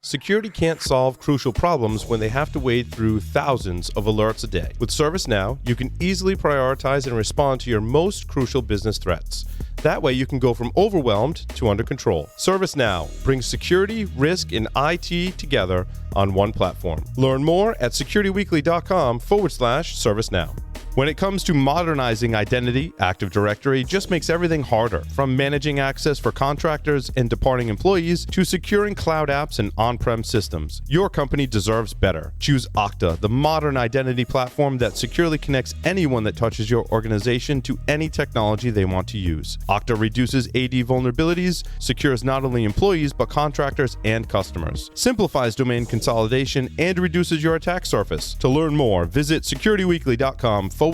Security can't solve crucial problems when they have to wade through thousands of alerts a day. With ServiceNow, you can easily prioritize and respond to your most crucial business threats. That way, you can go from overwhelmed to under control. ServiceNow brings security, risk, and IT together on one platform. Learn more at securityweekly.com/ServiceNow. When it comes to modernizing identity, Active Directory just makes everything harder, from managing access for contractors and departing employees to securing cloud apps and on-prem systems. Your company deserves better. Choose Okta, the modern identity platform that securely connects anyone that touches your organization to any technology they want to use. Okta reduces AD vulnerabilities, secures not only employees but contractors and customers, simplifies domain consolidation, and reduces your attack surface. To learn more, visit securityweekly.com/Okta.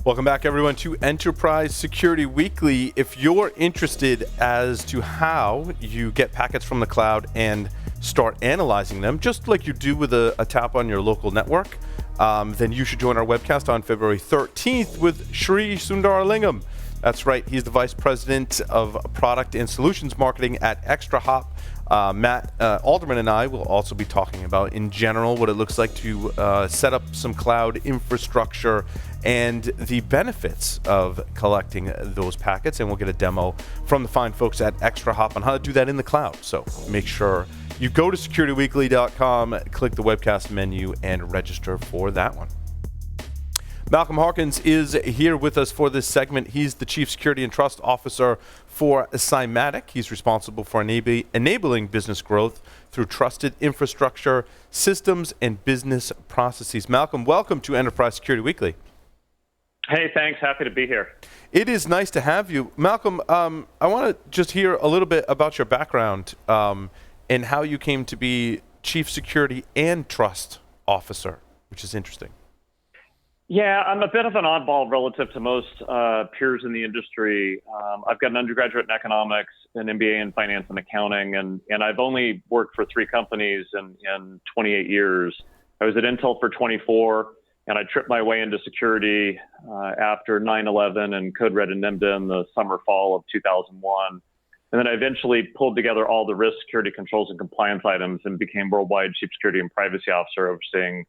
Welcome back, everyone, to Enterprise Security Weekly. If you're interested as to how you get packets from the cloud and start analyzing them, just like you do with a tap on your local network, then you should join our webcast on February 13th with Sri Sundaralingam. That's right, he's the Vice President of Product and Solutions Marketing at ExtraHop. Matt Alderman and I will also be talking about, in general, what it looks like to set up some cloud infrastructure and the benefits of collecting those packets. And we'll get a demo from the fine folks at ExtraHop on how to do that in the cloud. So make sure you go to securityweekly.com, click the webcast menu, and register for that one. Malcolm Harkins is here with us for this segment. He's the Chief Security and Trust Officer for Cymatic. He's responsible for enabling business growth through trusted infrastructure, systems, and business processes. Malcolm, welcome to Enterprise Security Weekly. Hey, thanks. Happy to be here. It is nice to have you. Malcolm, I want to just hear a little bit about your background and how you came to be Chief Security and Trust Officer, which is interesting. Yeah, I'm a bit of an oddball relative to most peers in the industry. I've got an undergraduate in economics, an MBA in finance and accounting, and I've only worked for 3 companies in 28 years. I was at Intel for 24, and I tripped my way into security after 9/11 and code red and NIMDA in the summer, fall of 2001. And then I eventually pulled together all the risk, security controls, and compliance items and became worldwide Chief Security and Privacy Officer, overseeing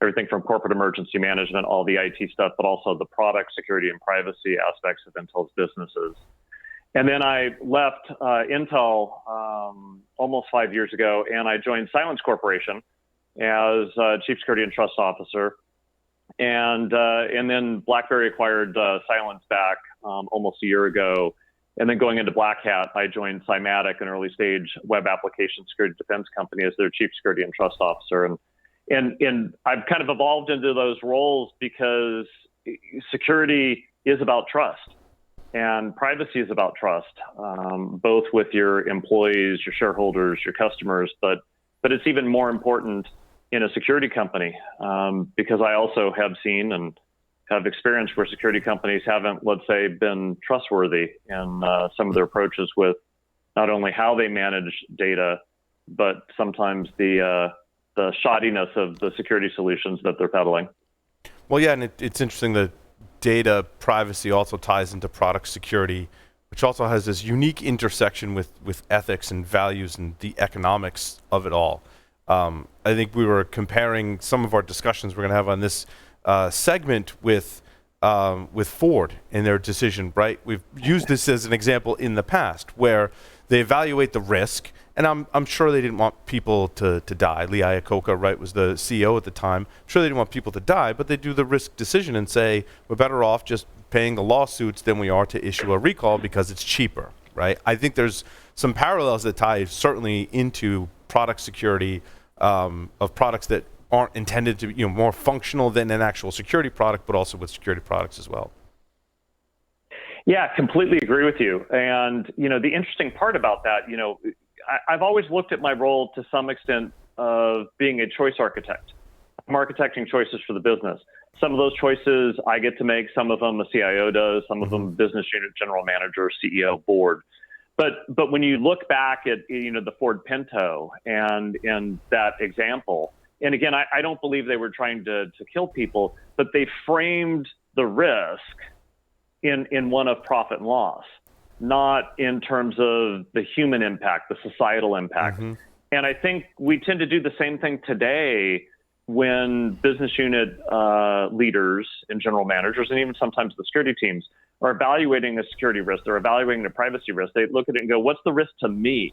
everything from corporate emergency management, all the IT stuff, but also the product security and privacy aspects of Intel's businesses. And then I left Intel almost 5 years ago, and I joined Cylance Corporation as Chief Security and Trust Officer. And then BlackBerry acquired Cylance back almost a year ago. And then going into Black Hat, I joined Cymatic, an early stage web application security defense company, as their Chief Security and Trust Officer. And I've kind of evolved into those roles because security is about trust and privacy is about trust, both with your employees, your shareholders, your customers, but it's even more important in a security company because I also have seen and have experienced where security companies haven't, let's say, been trustworthy in some of their approaches with not only how they manage data, but sometimes the shoddiness of the security solutions that they're peddling. Well, yeah, and it's interesting that data privacy also ties into product security, which also has this unique intersection with ethics and values and the economics of it all. I think we were comparing some of our discussions we're going to have on this segment with Ford and their decision, right? We've used this as an example in the past where they evaluate the risk, and I'm sure they didn't want people to die. Lee Iacocca, right, was the CEO at the time. I'm sure they didn't want people to die, but they do the risk decision and say, we're better off just paying the lawsuits than we are to issue a recall because it's cheaper, right? I think there's some parallels that tie certainly into product security of products that aren't intended to be more functional than an actual security product, but also with security products as well. Yeah, completely agree with you. And, the interesting part about that, I've always looked at my role to some extent of being a choice architect. I'm architecting choices for the business. Some of those choices I get to make, some of them the CIO does, some of them business unit general manager, CEO, board. But when you look back at, the Ford Pinto and that example, and again, I don't believe they were trying to kill people, but they framed the risk in one of profit and loss. not in terms of the human impact, the societal impact. And I think we tend to do the same thing today when business unit leaders and general managers, and even sometimes the security teams, are evaluating a security risk, they're evaluating a privacy risk. They look at it and go, what's the risk to me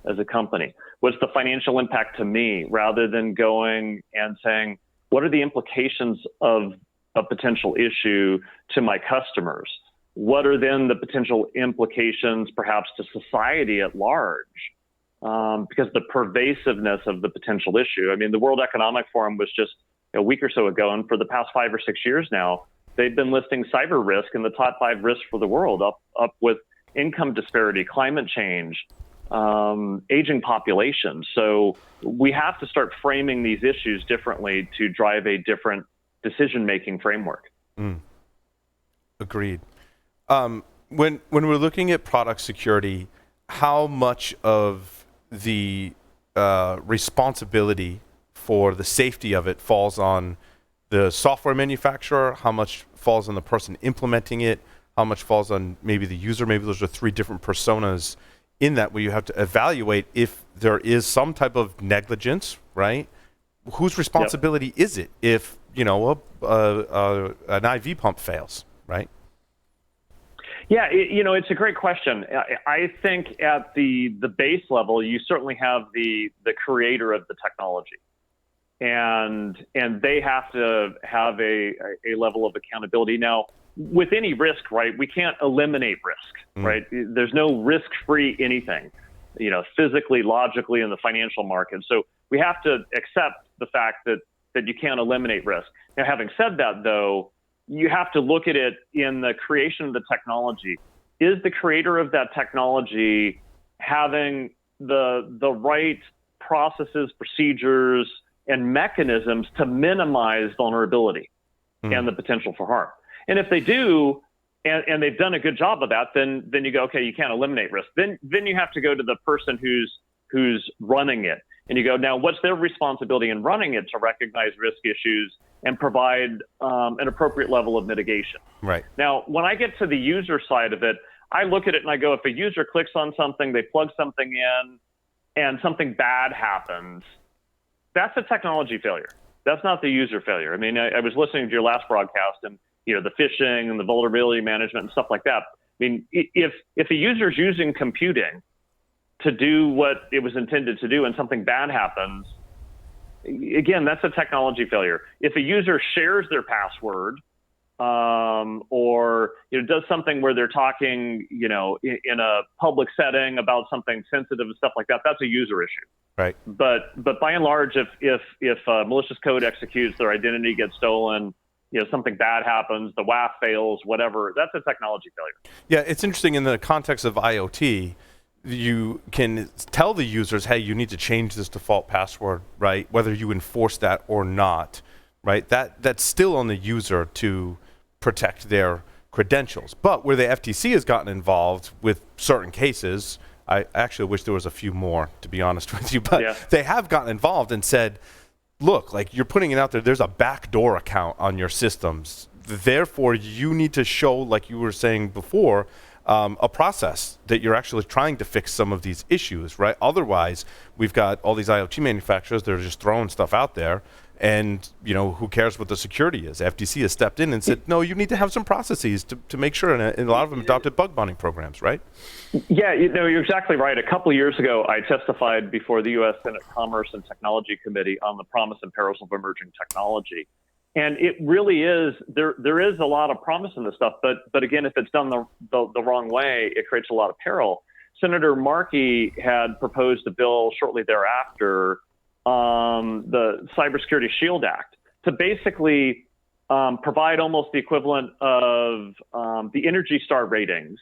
as a company? What's the financial impact to me? Rather than going and saying, what are the implications of a potential issue to my customers? What are then the potential implications perhaps to society at large? Because the pervasiveness of the potential issue. I mean, the World Economic Forum was just a week or so ago, and for the past 5 or 6 years now, they've been listing cyber risk in the top 5 risks for the world, up with income disparity, climate change, aging population. So we have to start framing these issues differently to drive a different decision-making framework. Agreed. When we're looking at product security, how much of the responsibility for the safety of it falls on the software manufacturer? How much falls on the person implementing it? How much falls on maybe the user? Maybe those are 3 different personas in that, where you have to evaluate if there is some type of negligence, right? Whose responsibility is it if, you know, an IV pump fails, right? Yeah, it's a great question. I think at the base level, you certainly have the creator of the technology, and they have to have a level of accountability. Now, with any risk, right, we can't eliminate risk, right? There's no risk-free anything, physically, logically, in the financial market. So we have to accept the fact that you can't eliminate risk. Now, having said that, though, you have to look at it in the creation of the technology. Is the creator of that technology having the right processes, procedures, and mechanisms to minimize vulnerability and the potential for harm? And if they do, and they've done a good job of that, then you go, okay, you can't eliminate risk. Then you have to go to the person who's running it, and you go, now what's their responsibility in running it to recognize risk issues and provide an appropriate level of mitigation. Right. Now, when I get to the user side of it, I look at it and I go, if a user clicks on something, they plug something in, and something bad happens, that's a technology failure. That's not the user failure. I mean, I was listening to your last broadcast, and the phishing and the vulnerability management and stuff like that. I mean, if a user's using computing to do what it was intended to do and something bad happens, again, that's a technology failure. If a user shares their password, or does something where they're talking, in a public setting about something sensitive and stuff like that, that's a user issue. Right. But by and large, if malicious code executes, their identity gets stolen, something bad happens, the WAF fails, whatever, that's a technology failure. Yeah, it's interesting in the context of IoT. You can tell the users, hey, you need to change this default password, right? Whether you enforce that or not, right? That's still on the user to protect their credentials. But where the FTC has gotten involved with certain cases, I actually wish there was a few more, to be honest with you, but they have gotten involved and said, look, like, you're putting it out there's a backdoor account on your systems. Therefore, you need to show, like you were saying before, a process that you're actually trying to fix some of these issues, right? Otherwise, we've got all these IoT manufacturers that are just throwing stuff out there, and who cares what the security is? FTC has stepped in and said, no, you need to have some processes to make sure, and a lot of them adopted bug bounty programs, right? Yeah, you're exactly right. A couple of years ago, I testified before the U.S. Senate Commerce and Technology Committee on the promise and perils of emerging technology. And it really is, there is a lot of promise in this stuff, but again, if it's done the wrong way, it creates a lot of peril. Senator Markey had proposed a bill shortly thereafter, the Cybersecurity Shield Act, to basically provide almost the equivalent of the Energy Star ratings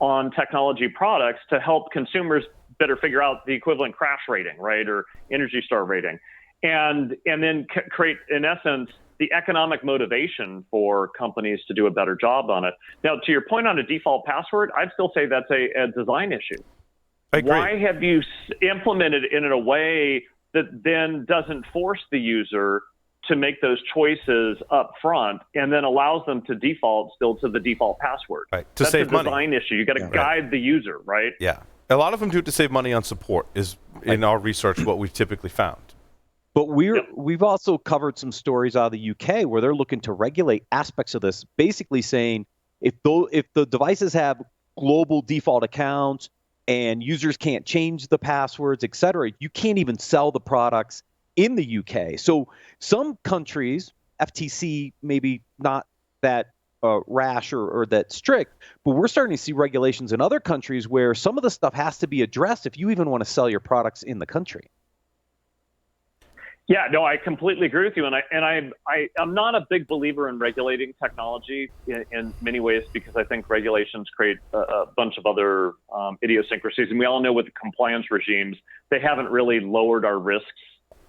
on technology products to help consumers better figure out the equivalent crash rating, right, or Energy Star rating, and then create, in essence, the economic motivation for companies to do a better job on it. Now, to your point on a default password, I'd still say that's a design issue. I agree. Why have you implemented it in a way that then doesn't force the user to make those choices up front, and then allows them to default still to the default password. Right. To That's save a design money. issue. You got to guide the user, right? Yeah. A lot of them do it to save money on support, is in our research what we've typically found. But we've also covered some stories out of the UK where they're looking to regulate aspects of this, basically saying if the devices have global default accounts and users can't change the passwords, et cetera, you can't even sell the products in the UK. So some countries, FTC maybe not that rash or that strict, but we're starting to see regulations in other countries where some of the stuff has to be addressed if you even want to sell your products in the country. Yeah, no, I completely agree with you, and I'm not a big believer in regulating technology in many ways, because I think regulations create a bunch of other idiosyncrasies, and we all know with the compliance regimes, they haven't really lowered our risks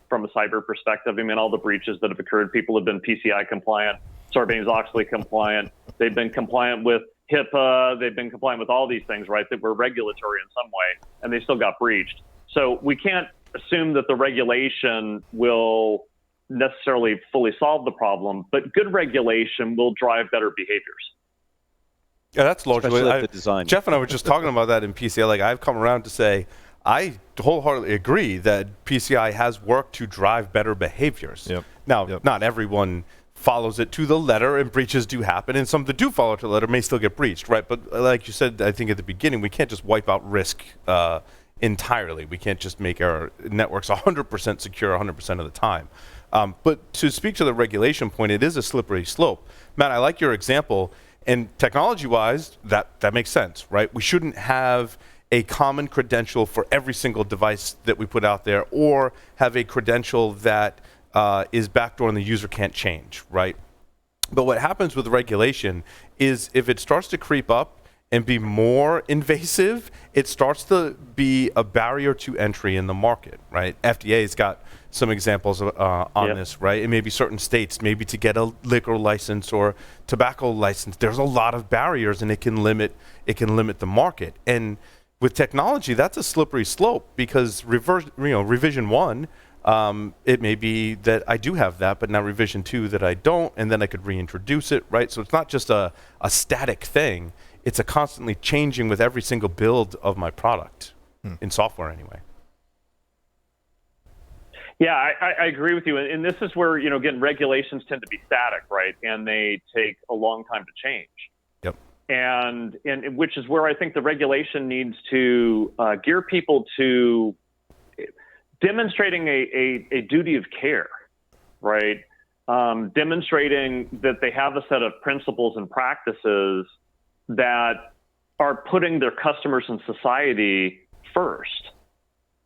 from a cyber perspective. I mean, all the breaches that have occurred, people have been PCI compliant, Sarbanes-Oxley compliant, they've been compliant with HIPAA, they've been compliant with all these things, right, that were regulatory in some way, and they still got breached. So we can't assume that the regulation will necessarily fully solve the problem, but good regulation will drive better behaviors. Yeah, that's logically. The design. Jeff and I were just talking about that in PCI. Like, I've come around to say I wholeheartedly agree that PCI has worked to drive better behaviors. Now, not everyone follows it to the letter, and breaches do happen, and some that do follow to the letter may still get breached, right? But like you said, I think at the beginning, we can't just wipe out risk entirely. We can't just make our networks 100% secure 100% of the time. But to speak to the regulation point, it is a slippery slope. Matt, I like your example, and technology-wise, that makes sense, right? We shouldn't have a common credential for every single device that we put out there, or have a credential that is backdoor and the user can't change, right? But what happens with regulation is if it starts to creep up and be more invasive, it starts to be a barrier to entry in the market, right? FDA's got some examples on this, right? It may be certain states, maybe to get a liquor license or tobacco license. There's a lot of barriers, and it can limit the market. And with technology, that's a slippery slope, because revision 1, it may be that I do have that, but now revision 2 that I don't, and then I could reintroduce it, right? So it's not just a static thing. It's a constantly changing with every single build of my product, in software anyway. Yeah, I agree with you. And this is where, again, regulations tend to be static, right? And they take a long time to change. Yep. And which is where I think the regulation needs to gear people to demonstrating a duty of care, right? Demonstrating that they have a set of principles and practices that are putting their customers and society first.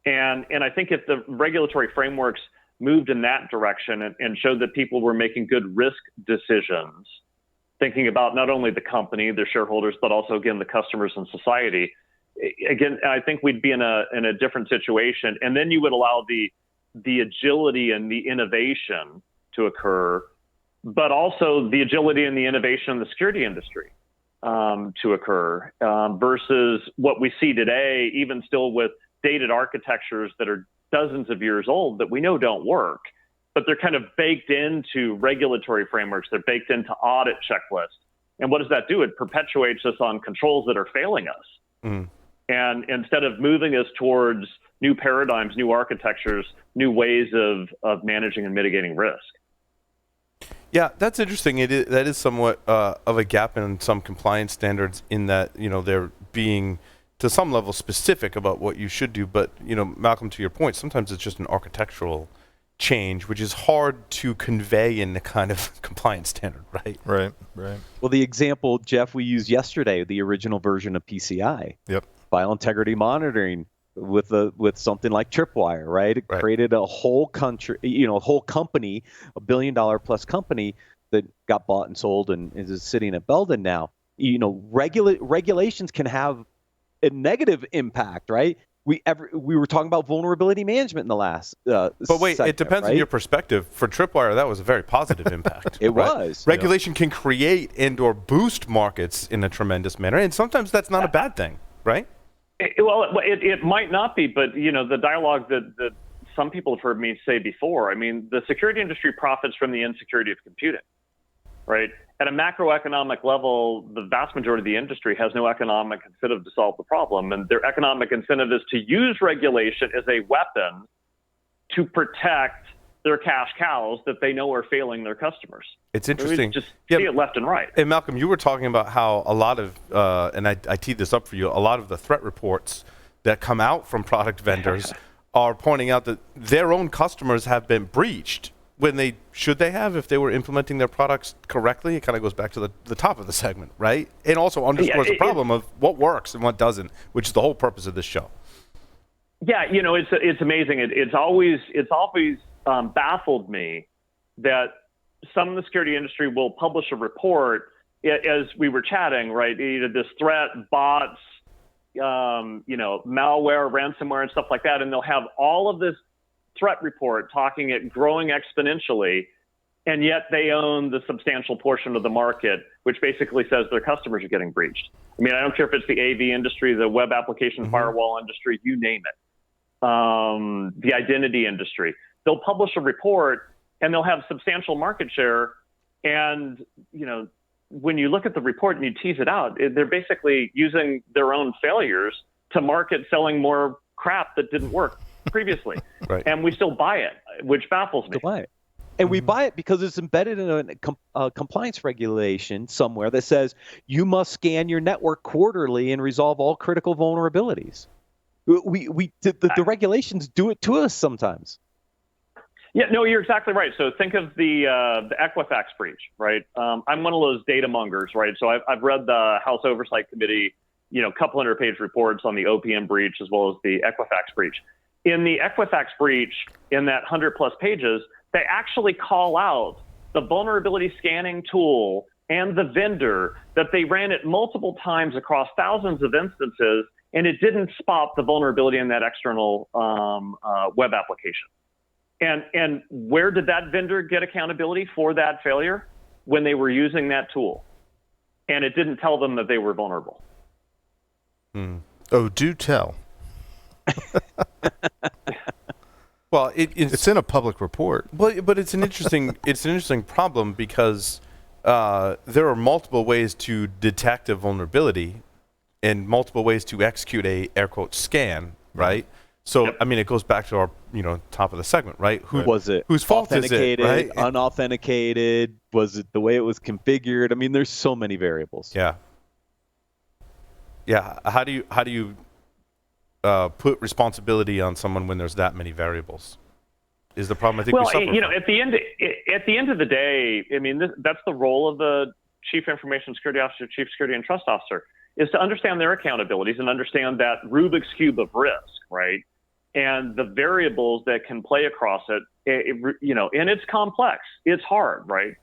And I think if the regulatory frameworks moved in that direction and showed that people were making good risk decisions, thinking about not only the company, their shareholders, but also, again, the customers and society, again, I think we'd be in a different situation. And then you would allow the agility and the innovation to occur, but also the agility and the innovation in the security industry to occur, versus what we see today, even still with dated architectures that are dozens of years old that we know don't work, but they're kind of baked into regulatory frameworks. They're baked into audit checklists. And what does that do? It perpetuates us on controls that are failing us. And instead of moving us towards new paradigms, new architectures, new ways of managing and mitigating risk. Yeah, that's interesting. That is somewhat of a gap in some compliance standards, in that, they're being to some level specific about what you should do. But, Malcolm, to your point, sometimes it's just an architectural change, which is hard to convey in the kind of compliance standard, right? Right. Well, the example, Jeff, we used yesterday, the original version of PCI. Yep. File integrity monitoring with something like Tripwire, right? It created a whole country, a whole company, $1 billion plus company that got bought and sold and is sitting at Belden now. Regulations can have a negative impact, right? We were talking about vulnerability management in the last but wait, segment, it depends right? on your perspective. For Tripwire, that was a very positive impact. It was. Regulation can create and or boost markets in a tremendous manner, and sometimes that's not a bad thing, right? It might not be, but the dialogue that some people have heard me say before. I mean, the security industry profits from the insecurity of computing, right? At a macroeconomic level, the vast majority of the industry has no economic incentive to solve the problem. And their economic incentive is to use regulation as a weapon to protect their cash cows that they know are failing their customers. It's interesting. We just see it left and right. And Malcolm, you were talking about how a lot of, and I teed this up for you, a lot of the threat reports that come out from product vendors are pointing out that their own customers have been breached when they should they have if they were implementing their products correctly. It kind of goes back to the top of the segment, right? And also underscores the problem of what works and what doesn't, which is the whole purpose of this show. Yeah, it's amazing. It's always baffled me that some of the security industry will publish a report, as we were chatting, right? This threat, bots, malware, ransomware, and stuff like that, and they'll have all of this threat report talking it growing exponentially, and yet they own the substantial portion of the market, which basically says their customers are getting breached. I mean, I don't care if it's the AV industry, the web application firewall industry, you name it, the identity industry. They'll publish a report and they'll have substantial market share. And, when you look at the report and you tease it out, they're basically using their own failures to market selling more crap that didn't work previously. Right. And we still buy it, which baffles me. Still buy it. And we buy it because it's embedded in a compliance regulation somewhere that says you must scan your network quarterly and resolve all critical vulnerabilities. The regulations do it to us sometimes. Yeah, no, you're exactly right. So think of the Equifax breach, right? I'm one of those data mongers, right? So I've read the House Oversight Committee, couple 100-page reports on the OPM breach as well as the Equifax breach. In the Equifax breach, in that 100+ pages, they actually call out the vulnerability scanning tool and the vendor that they ran it multiple times across thousands of instances, and it didn't spot the vulnerability in that external web application. And where did that vendor get accountability for that failure? When they were using that tool. And it didn't tell them that they were vulnerable. Oh, do tell. Well, it's in a public report. But it's an interesting problem because there are multiple ways to detect a vulnerability and multiple ways to execute a air quote scan, right? So, yep. I mean, it goes back to our, top of the segment, right? Whose fault is it, right? Unauthenticated? Was it the way it was configured? I mean, there's so many variables. Yeah. Yeah. How do you put responsibility on someone when there's that many variables? Is the problem I think we suffer from. At the end of the day, I mean, that's the role of the Chief Information Security Officer, Chief Security and Trust Officer, is to understand their accountabilities and understand that Rubik's Cube of risk, right? And the variables that can play across it, and it's complex, it's hard, right?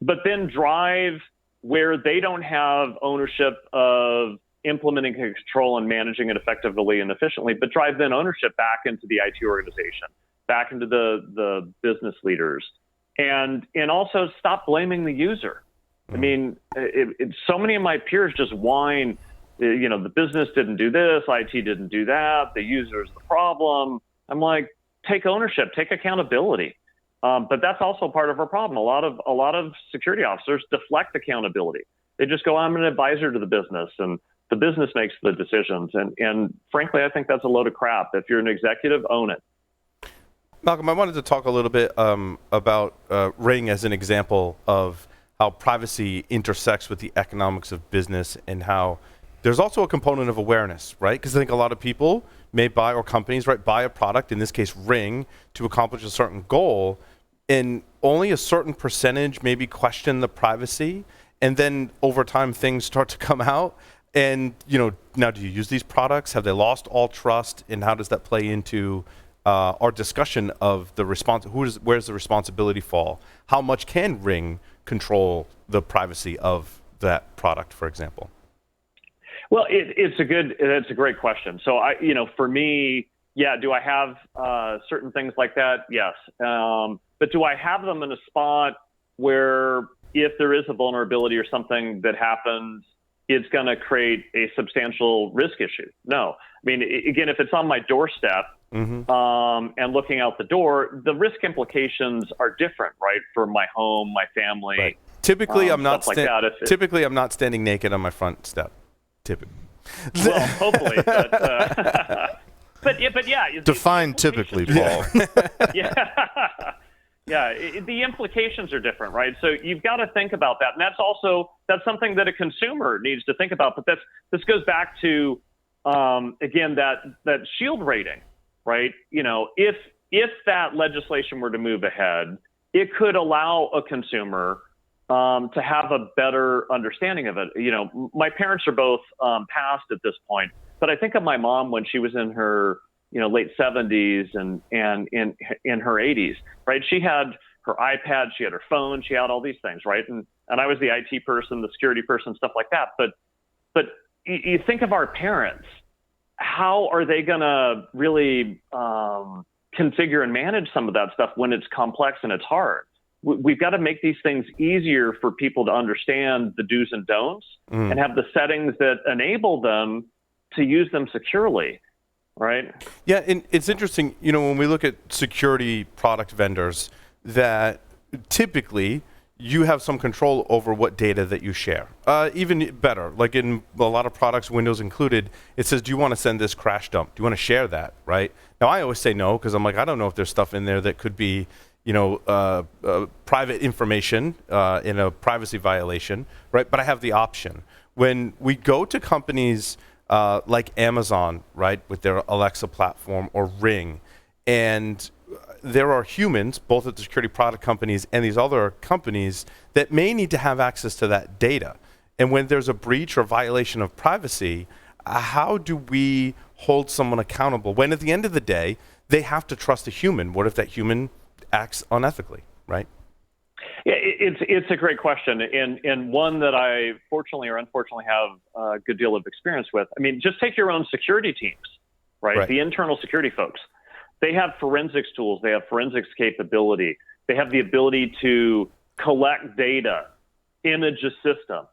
But then drive where they don't have ownership of implementing control and managing it effectively and efficiently, but drive then ownership back into the IT organization, back into the business leaders, and also stop blaming the user. I mean, so many of my peers just whine, the business didn't do this, IT didn't do that, the user's the problem. I'm like, take ownership, take accountability. But that's also part of our problem. A lot of security officers deflect accountability. They just go, I'm an advisor to the business, and the business makes the decisions. And frankly, I think that's a load of crap. If you're an executive, own it. Malcolm, I wanted to talk a little bit about Ring as an example of how privacy intersects with the economics of business, and how there's also a component of awareness, right? Because I think a lot of people may buy, or companies, right, buy a product, in this case Ring, to accomplish a certain goal, and only a certain percentage maybe question the privacy, and then over time things start to come out. And, now do you use these products? Have they lost all trust? And how does that play into our discussion of the response? Where's the responsibility fall? How much can Ring control the privacy of that product, for example? Well, it's a great question. So for me, yeah, do I have certain things like that? Yes. But do I have them in a spot where if there is a vulnerability or something that happens, it's going to create a substantial risk issue? No. I mean, again, if it's on my doorstep and looking out the door, the risk implications are different, right? For my home, my family. Right. Typically, I'm not typically I'm not standing naked on my front step. Typically. Well, hopefully, but yeah. Define typically, Paul. Yeah, the implications are different, right? So you've got to think about that, and that's something that a consumer needs to think about. But this goes back to again that shield rating, right? If that legislation were to move ahead, it could allow a consumer to have a better understanding of it. My parents are both passed at this point, but I think of my mom when she was in her late 70s and in her 80s, right? She had her iPad, she had her phone, she had all these things, right? And I was the IT person, the security person, stuff like that. But you think of our parents, how are they going to really configure and manage some of that stuff when it's complex and it's hard? We've got to make these things easier for people to understand the do's and don'ts and have the settings that enable them to use them securely. Right. Yeah, and it's interesting, when we look at security product vendors, that typically you have some control over what data that you share. Even better, like in a lot of products, Windows included, it says, do you want to send this crash dump? Do you want to share that, right? Now, I always say no, because I'm like, I don't know if there's stuff in there that could be, private information in a privacy violation, right? But I have the option. When we go to companies like Amazon, right, with their Alexa platform, or Ring, and there are humans, both at the security product companies and these other companies, that may need to have access to that data. And when there's a breach or violation of privacy, how do we hold someone accountable when at the end of the day, they have to trust a human? What if that human acts unethically, right? Yeah, it's a great question, and one that I fortunately or unfortunately have a good deal of experience with. I mean, just take your own security teams, right? The internal security folks. They have forensics tools. They have forensics capability. They have the ability to collect data, image a system.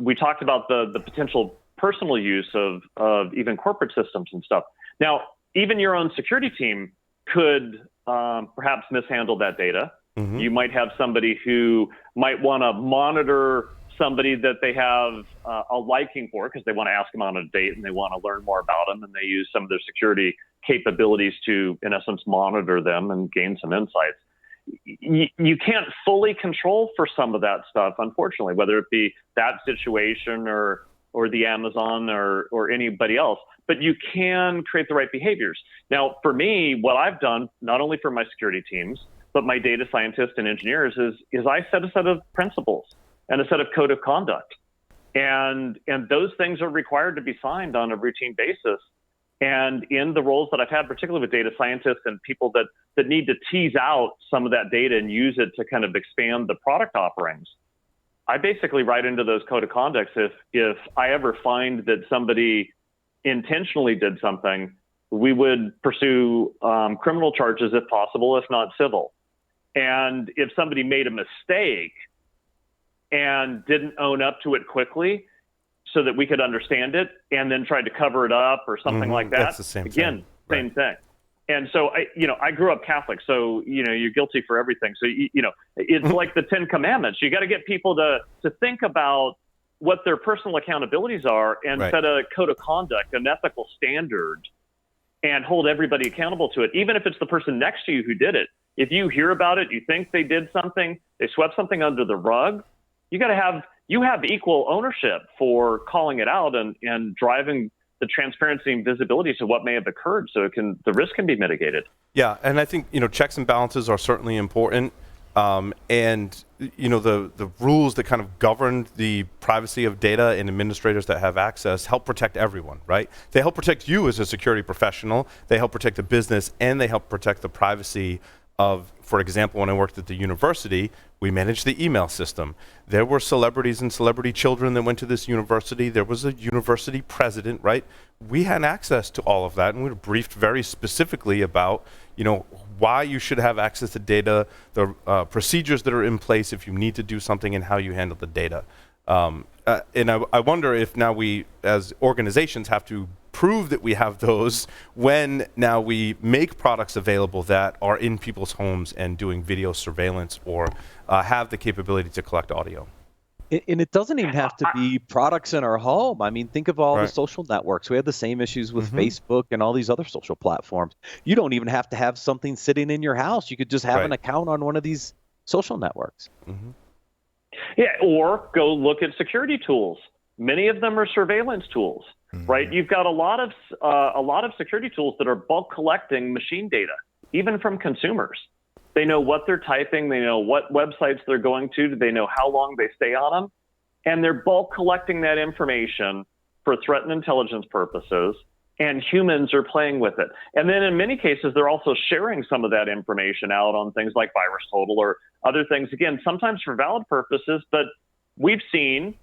We talked about the potential personal use of even corporate systems and stuff. Now, even your own security team could perhaps mishandle that data. You might have somebody who might want to monitor somebody that they have a liking for because they want to ask them on a date and they want to learn more about them, and they use some of their security capabilities to, in essence, monitor them and gain some insights. You can't fully control for some of that stuff, unfortunately, whether it be that situation or the Amazon or anybody else, but you can create the right behaviors. Now, for me, what I've done, not only for my security teams, but my data scientists and engineers is I set a set of principles and a set of code of conduct. And those things are required to be signed on a routine basis. And in the roles that I've had, particularly with data scientists and people that need to tease out some of that data and use it to kind of expand the product offerings, I basically write into those code of conducts if I ever find that somebody intentionally did something, we would pursue criminal charges if possible, if not civil. And if somebody made a mistake and didn't own up to it quickly so that we could understand it and then tried to cover it up or something like that, that's the same again, thing. same thing. And so I grew up Catholic, so you're guilty for everything. So it's like the 10 Commandments. You got to get people to think about what their personal accountabilities are and set a code of conduct, an ethical standard, and hold everybody accountable to it, even if it's the person next to you who did it. If you hear about it, you think they did something, they swept something under the rug, you have equal ownership for calling it out and driving the transparency and visibility to what may have occurred, so the risk can be mitigated. Yeah, and I think checks and balances are certainly important, and the rules that kind of govern the privacy of data and administrators that have access help protect everyone, right? They help protect you as a security professional, they help protect the business, and they help protect the privacy of, for example, when I worked at the university, we managed the email system. There were celebrities and celebrity children that went to this university. There was a university president, right? We had access to all of that, and we were briefed very specifically about, why you should have access to data, the procedures that are in place if you need to do something, and how you handle the data. And I wonder if now we, as organizations, have to prove that we have those when now we make products available that are in people's homes and doing video surveillance or have the capability to collect audio. And it doesn't even have to be products in our home. I mean, think of all the Right. social networks. We have the same issues with Facebook and all these other social platforms. You don't even have to have something sitting in your house. You could just have an account on one of these social networks. Yeah, or go look at security tools. Many of them are surveillance tools, right? You've got a lot of security tools that are bulk collecting machine data, even from consumers. They know what they're typing. They know what websites they're going to. They know how long they stay on them. And they're bulk collecting that information for threat and intelligence purposes, and humans are playing with it. And then in many cases, they're also sharing some of that information out on things like VirusTotal or other things, again, sometimes for valid purposes, but we've seen,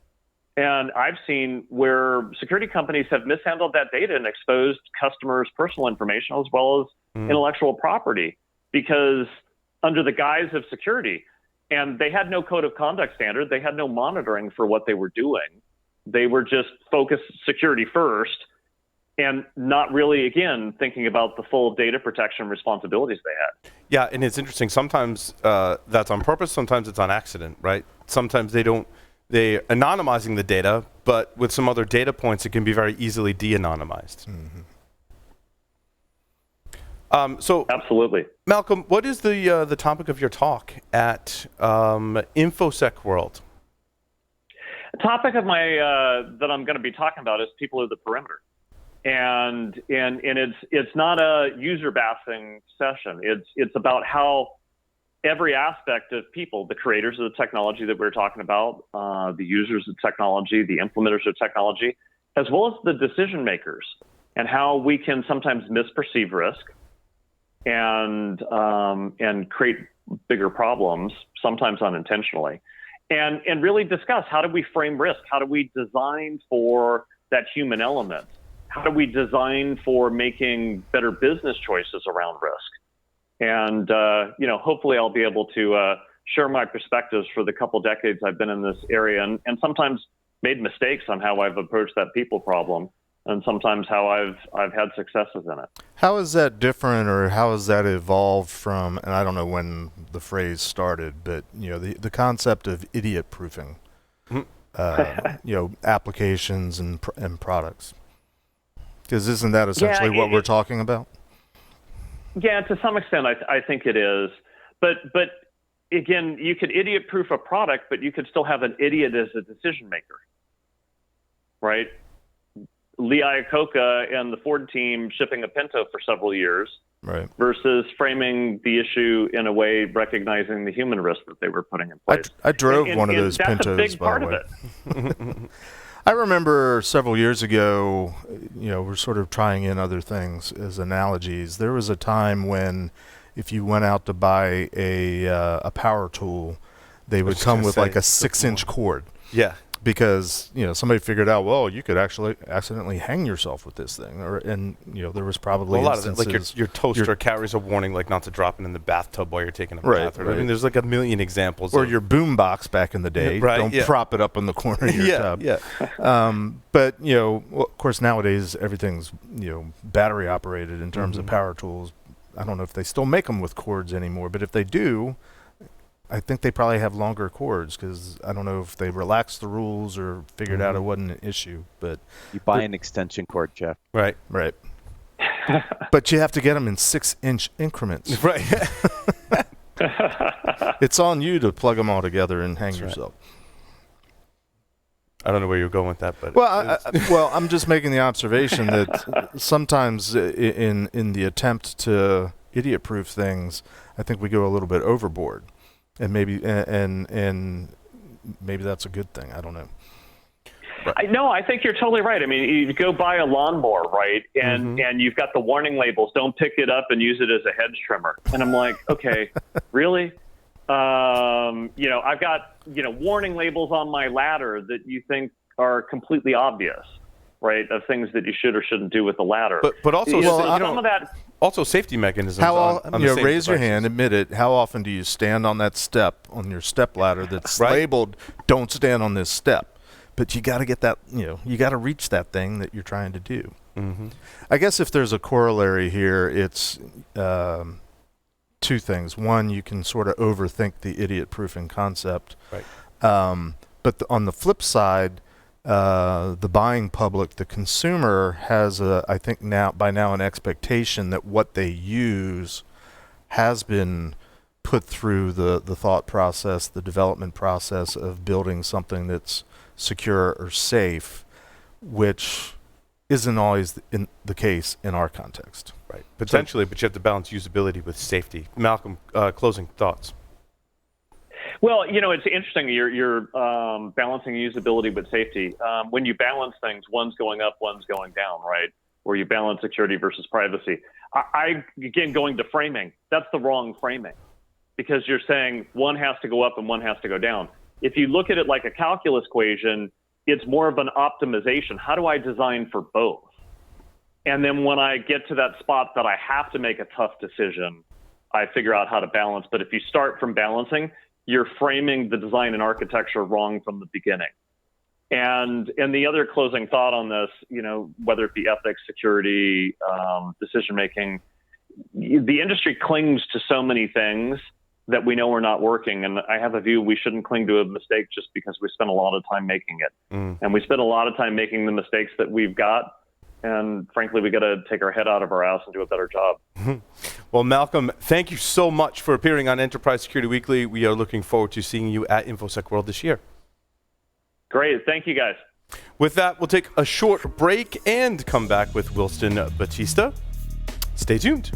and I've seen, where security companies have mishandled that data and exposed customers' personal information as well as intellectual property, because under the guise of security, and they had no code of conduct standard, they had no monitoring for what they were doing. They were just focused security first and not really, again, thinking about the full data protection responsibilities they had. Yeah, and it's interesting. Sometimes that's on purpose. Sometimes it's on accident, right? Sometimes they're anonymizing the data, but with some other data points, it can be very easily de-anonymized. So, absolutely, Malcolm, what is the topic of your talk at InfoSec World? The topic of my that I'm going to be talking about is people at the perimeter, and it's not a user bashing session. It's about how every aspect of people, the creators of the technology that we're talking about, the users of technology, the implementers of technology, as well as the decision makers, and how we can sometimes misperceive risk and create bigger problems, sometimes unintentionally, and really discuss how do we frame risk? How do we design for that human element? How do we design for making better business choices around risk? And hopefully I'll be able to share my perspectives for the couple decades I've been in this area, and sometimes made mistakes on how I've approached that people problem, and sometimes how I've had successes in it. How is that different, or how has that evolved from, and I don't know when the phrase started, but the concept of idiot proofing, applications and products? Because isn't that essentially what we're talking about? Yeah, to some extent, I think it is. But again, you could idiot proof a product, but you could still have an idiot as a decision maker, right? Lee Iacocca and the Ford team shipping a Pinto for several years, right, versus framing the issue in a way recognizing the human risk that they were putting in place. I drove one of those Pintos, that's a big part by the of way. it. I remember several years ago, we're sort of trying in other things as analogies. There was a time when if you went out to buy a power tool, they would come with like a 6-inch cord. Yeah. Because somebody figured out, well, you could actually accidentally hang yourself with this thing, there was probably a lot of it, like your toaster carries a warning like not to drop it in the bathtub while you're taking a bath. Right. I mean, there's like a million examples. Or your boom box back in the day. Right, don't prop it up in the corner of your tub. Yeah. But of course nowadays everything's battery operated in terms of power tools. I don't know if they still make them with cords anymore, but if they do, I think they probably have longer cords, because I don't know if they relaxed the rules or figured out it wasn't an issue. But you buy an extension cord, Jeff. Right. But you have to get them in 6-inch increments. Right. It's on you to plug them all together and hang yourself. I don't know where you're going with that, but well, I'm just making the observation that sometimes in the attempt to idiot-proof things, I think we go a little bit overboard. And maybe maybe that's a good thing. I don't know. No, I think you're totally right. I mean, you go buy a lawnmower, right? And you've got the warning labels. Don't pick it up and use it as a hedge trimmer. And I'm like, okay, really? I've got warning labels on my ladder that you think are completely obvious, right? Of things that you should or shouldn't do with the ladder. But also, some of that. Also, safety mechanisms. Raise your hand, admit it. How often do you stand on that step on your step ladder that's labeled "Don't stand on this step"? But you got to get that. You got to reach that thing that you're trying to do. I guess if there's a corollary here, it's two things. One, you can sort of overthink the idiot proofing concept. Right. But on the flip side, the buying public, the consumer, has I think by now an expectation that what they use has been put through the thought process, the development process of building something that's secure or safe, which isn't always the case in our context. Right. Potentially, but you have to balance usability with safety. Malcolm, closing thoughts. Well, it's interesting. You're balancing usability with safety. When you balance things, one's going up, one's going down, right? Or you balance security versus privacy. Again, going to framing, that's the wrong framing, because you're saying one has to go up and one has to go down. If you look at it like a calculus equation, it's more of an optimization. How do I design for both? And then when I get to that spot that I have to make a tough decision, I figure out how to balance. But if you start from balancing, you're framing the design and architecture wrong from the beginning. And the other closing thought on this, whether it be ethics, security, decision-making, the industry clings to so many things that we know are not working. And I have a view we shouldn't cling to a mistake just because we spent a lot of time making it. And we spent a lot of time making the mistakes that we've got. And frankly, we got to take our head out of our ass and do a better job. Well, Malcolm, thank you so much for appearing on Enterprise Security Weekly. We are looking forward to seeing you at InfoSec World this year. Great. Thank you, guys. With that, we'll take a short break and come back with Wilson Batista. Stay tuned.